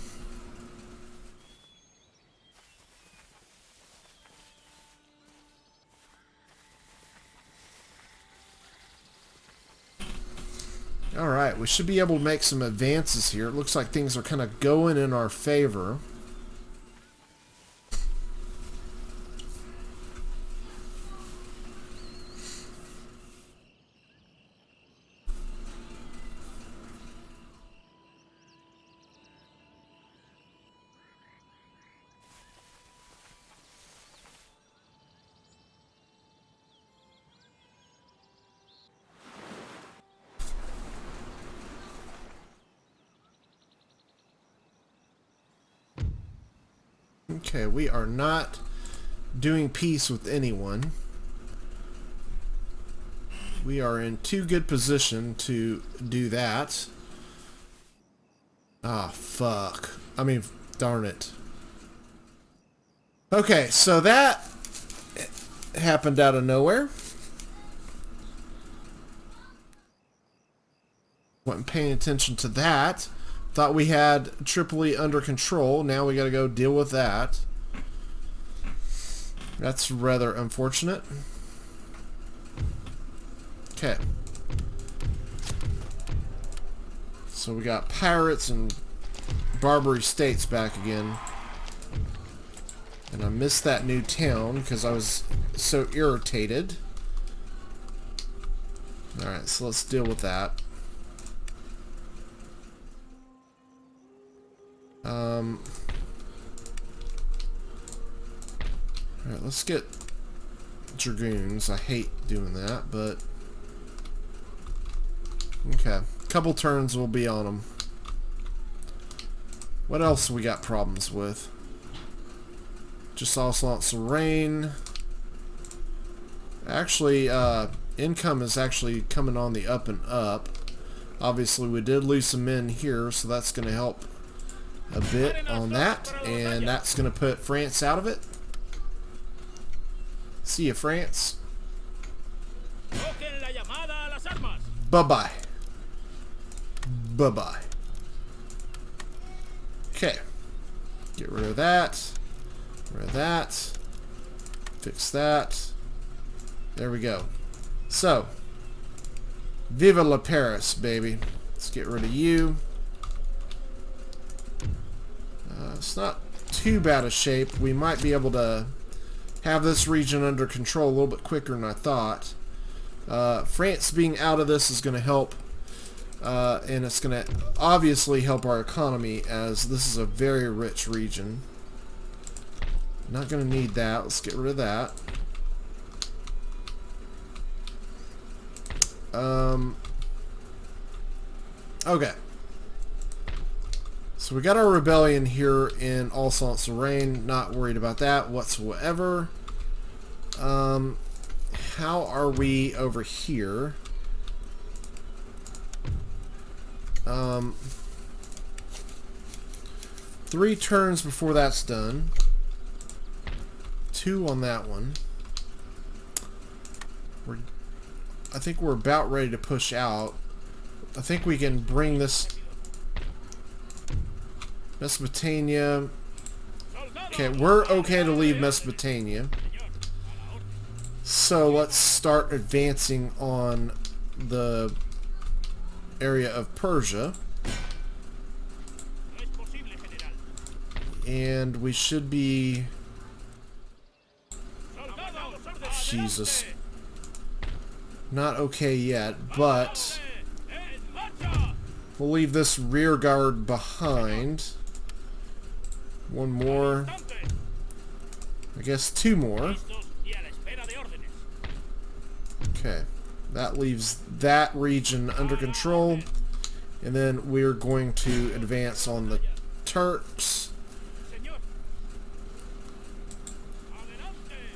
Alright, we should be able to make some advances here. It looks like things are kind of going in our favor. Okay, we are not doing peace with anyone. We are in too good position to do that. Ah, fuck. I mean, darn it. Okay, so that happened out of nowhere. Wasn't paying attention to that. Thought we had Tripoli under control. Now we gotta go deal with that. That's rather unfortunate. Okay. So we got pirates and Barbary States back again. And I missed that new town because I was so irritated. Alright, so let's deal with that. Alright, let's get Dragoons. I hate doing that, but... Okay. Couple turns will be on them. What else we got problems with? Just Alsace-Lorraine. Actually, income is actually coming on the up and up. Obviously, we did lose some men here, so that's going to help a bit on that. And that's going to put France out of it. See ya, France. Bye-bye. Bye-bye. Okay. Get rid of that. Rid of that. Fix that. There we go. So, Vive la Paris, baby. Let's get rid of you. It's not too bad a shape. We might be able to have this region under control a little bit quicker than I thought. France being out of this is going to help. And it's going to obviously help our economy, as this is a very rich region. Not going to need that. Let's get rid of that. Okay. So we got our rebellion here in Alsace-Lorraine. Not worried about that whatsoever. How are we over here? 3 turns before that's done. 2 on that one. I think we're about ready to push out. I think we can bring this Mesopotamia. Okay, we're okay to leave Mesopotamia. So let's start advancing on the area of Persia. And we should be... Jesus. Not okay yet, but... We'll leave this rear guard behind. One more. I guess 2 more. Okay. That leaves that region under control. And then we're going to advance on the Turks.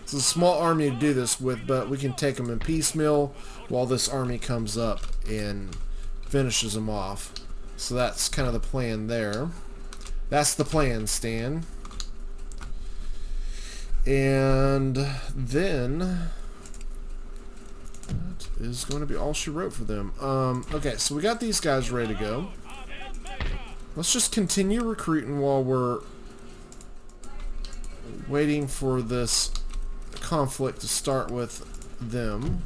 It's a small army to do this with, but we can take them in piecemeal while this army comes up and finishes them off. So that's kind of the plan there. That's the plan, Stan. And then that is going to be all she wrote for them. Okay, so we got these guys ready to go. Let's just continue recruiting while we're waiting for this conflict to start with them.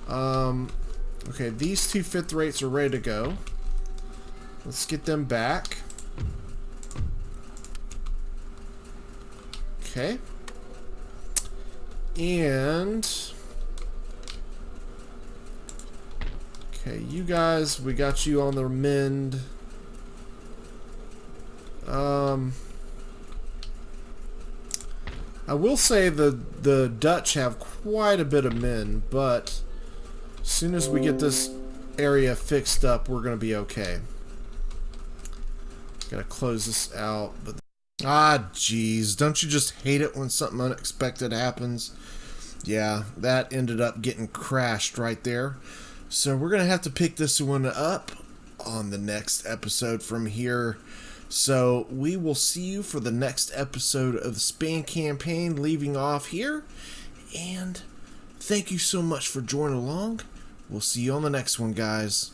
Okay, these 2 5th rates are ready to go. Let's get them back. Okay. And okay, you guys, we got you on the mend. I will say the Dutch have quite a bit of men, but as soon as we get this area fixed up, we're going to be okay. Gotta close this out, but jeez, don't you just hate it when something unexpected happens? Yeah, that ended up getting crashed right there. So we're gonna have to pick this one up on the next episode from here. So we will see you for the next episode of the Spain campaign, leaving off here. And thank you so much for joining along. We'll see you on the next one, guys.